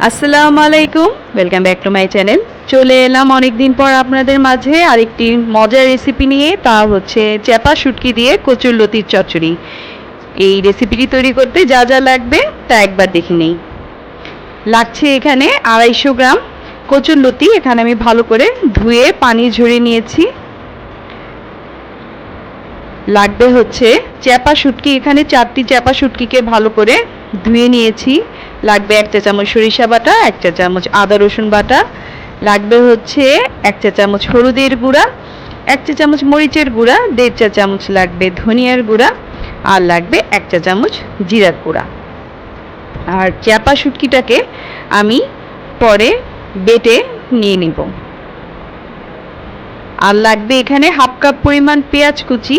আসসালামু আলাইকুম, welcome back to my channel. চলে এলাম অনেক দিন পর আপনাদের মাঝে আরেকটি মজার রেসিপি নিয়ে। তা হচ্ছে চ্যাপা শুটকি দিয়ে কচুরলতির চচ্চড়ি। এই রেসিপিটি তৈরি করতে যা যা লাগবে তা একবার দেখে নেই। লাগছে এখানে 250 গ্রাম কচুরলতি। এখানে আমি ভালো করে ধুয়ে পানি ঝরিয়ে নিয়েছি। লাগবে হচ্ছে চ্যাপা শুটকি। এখানে 4টি চ্যাপা শুটকিকে ভালো করে ধুয়ে নিয়েছি। লাগবে 1 চা চামচ সরিষা বাটা, 1 চা চামচ আদা রসুন বাটা, লাগবে হচ্ছে 1 চা চামচ হলুদের গুঁড়া, 1 চা চামচ মরিচের গুঁড়া, 1.5 চা চামচ লাগবে ধনিয়ার গুঁড়া, আর লাগবে 1 চা চামচ জিরার গুঁড়া। আর চ্যাপা শুটকিটাকে আমি পরে বেটে নিয়ে নিব। আর লাগবে এখানে হাফ কাপ পরিমাণ পেঁয়াজ কুচি,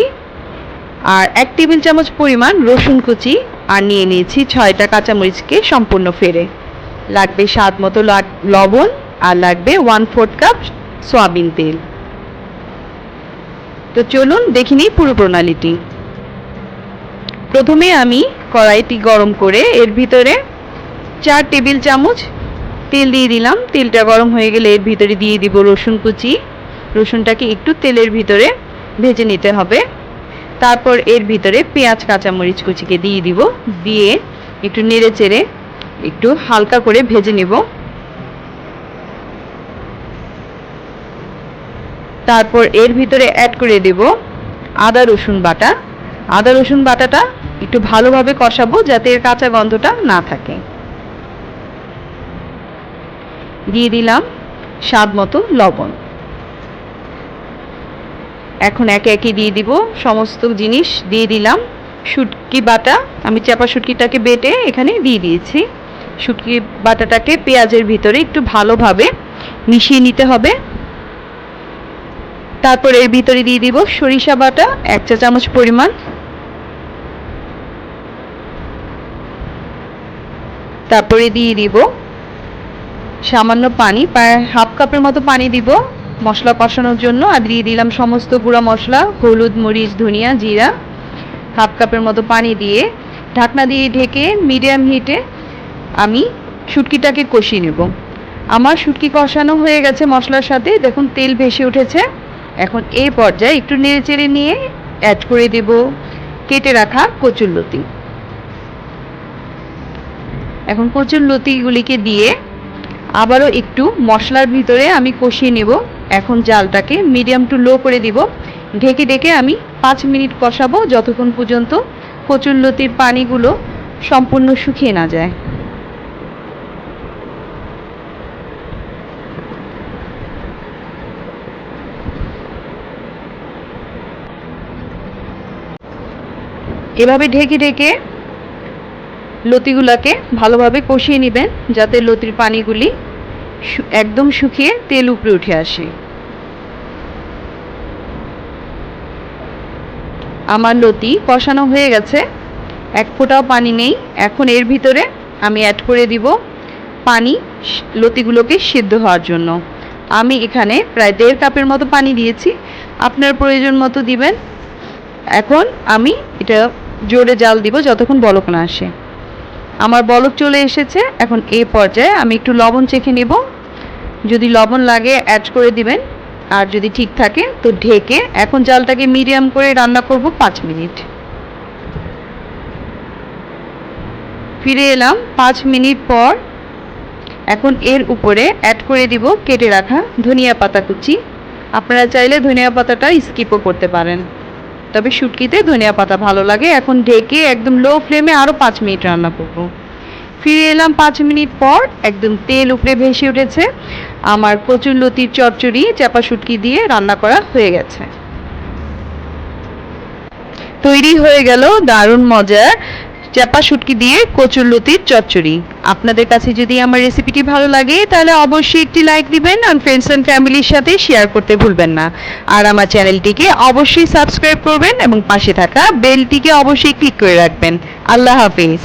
আর 1 টেবিল চামচ পরিমাণ রসুন কুচি, আর নিয়ে নিয়েছি 6টা কাঁচামরিচকে সম্পূর্ণ ফেড়ে। লাগবে স্বাদ মতো লবণ, আর লাগবে 1/4 কাপ সয়াবিন তেল। তো চলুন দেখে নিই পুরো প্রণালীটি। প্রথমে আমি কড়াইটি গরম করে এর ভিতরে 4 টেবিল চামচ তেল দিয়ে দিলাম। তেলটা গরম হয়ে গেলে এর ভিতরে দিয়ে দিব রসুন কুচি। রসুনটাকে একটু তেলের ভিতরে ভেজে নিতে হবে। তারপর এর ভিতরে পেঁয়াজ কাঁচামরিচ কুচিকে দিয়ে দিব। দিয়ে একটু নেড়ে চেড়ে একটু হালকা করে ভেজে নেব। তারপর এর ভিতরে অ্যাড করে দেব আদা রসুন বাটা। আদা রসুন বাটাটা একটু ভালোভাবে কষাবো যাতে এর কাঁচা গন্ধটা না থাকে। দিয়ে দিলাম স্বাদ মতো লবণ। এখন একে একে দিয়ে দিব সমস্ত জিনিস। দিয়ে দিলাম শুটকি বাটা। আমি চাপা শুটকিটাকে বেটে এখানে দিয়ে দিয়েছি। শুটকি বাটাটাকে পেঁয়াজের ভিতরে একটু ভালোভাবে মিশিয়ে নিতে হবে। তারপর এর ভিতরে দিয়ে দিব সরিষা বাটা 1 চা চামচ পরিমাণ। তারপরে দিয়ে দিব সামান্য পানি, প্রায় হাফ কাপের মতো পানি দিব মশলা কষানোর জন্য। আর দিয়ে দিলাম সমস্ত গুঁড়া মশলা, হলুদ, মরিচ, ধনিয়া, জিরা। হাফ কাপের মতো পানি দিয়ে ঢাকনা দিয়ে ঢেকে মিডিয়াম হিটে আমি শুটকিটাকে কষিয়ে নেব। আমার শুটকি কষানো হয়ে গেছে মশলার সাথে, দেখুন তেল ভেসে উঠেছে। এখন এই পর্যায়ে একটু নেড়ে চেড়ে নিয়ে অ্যাড করে দেব কেটে রাখা কচুরলতি। এখন কচুরলতিগুলিকে দিয়ে আবারও একটু মশলার ভিতরে আমি কষিয়ে নেব। এখন জালটাকে মিডিয়াম টু লো করে দিব। ঢেকে ঢেকে আমি 5 মিনিট কষাবো যতক্ষণ পর্যন্ত কচুরলতির পানিগুলো সম্পূর্ণ শুকিয়ে না যায়। এভাবে ঢেকে ঢেকে লতিগুলাকে ভালোভাবে কষিয়ে নেবেন যাতে লতির পানিগুলি একদম শুকিয়ে তেল উপরে উঠে আসে। আমার লতি কষানো হয়ে গেছে, 1 ফোঁটাও পানি নেই। এখন এর ভিতরে আমি অ্যাড করে দিব পানি লতিগুলোকে সিদ্ধ হওয়ার জন্য। আমি এখানে প্রায় 1.5 কাপের মতো পানি দিয়েছি, আপনার প্রয়োজন মতো দিবেন। এখন আমি এটা জোরে জাল দিব যতক্ষণ বলক না আসে। আমার বলক চলে এসেছে। এখন এই পর্যায়ে আমি একটু লবণ চেখে নেব। যদি লবণ লাগে অ্যাড করে দিবেন, আর যদি ঠিক থাকে তো ঢেকে এখন জালটাকে মিডিয়াম করে রান্না করব 5 মিনিট। ফিরে এলাম 5 মিনিট পর। এখন এর উপরে অ্যাড করে দিব কেটে রাখা ধনিয়া পাতা কুচি। আপনারা চাইলে ধনিয়া পাতাটা স্কিপও করতে পারেন, তবে শুটকিতে ধনিয়া পাতা ভালো লাগে। এখন ঢেকে একদম লো ফ্লেমে আরও 5 মিনিট রান্না করব। ফিরে এলাম 5 মিনিট পর। একদম তেল উপরে ভেসে উঠেছে। আমার কচুরলতির চচ্চড়ি চাপা শুটকি দিয়ে রান্না করা হয়ে গেছে। তৈরি হয়ে গেল দারুণ মজার চাপা শুটকি দিয়ে কচুরলতির চচ্চড়ি। আপনাদের কাছে যদি আমার রেসিপিটি ভালো লাগে তাহলে অবশ্যই একটি লাইক দিবেন, আর ফ্রেন্ডস অ্যান্ড ফ্যামিলির সাথে শেয়ার করতে ভুলবেন না। আর আমার চ্যানেলটিকে অবশ্যই সাবস্ক্রাইব করবেন এবং পাশে থাকা বেলটিকে অবশ্যই ক্লিক করে রাখবেন। আল্লাহ হাফেজ।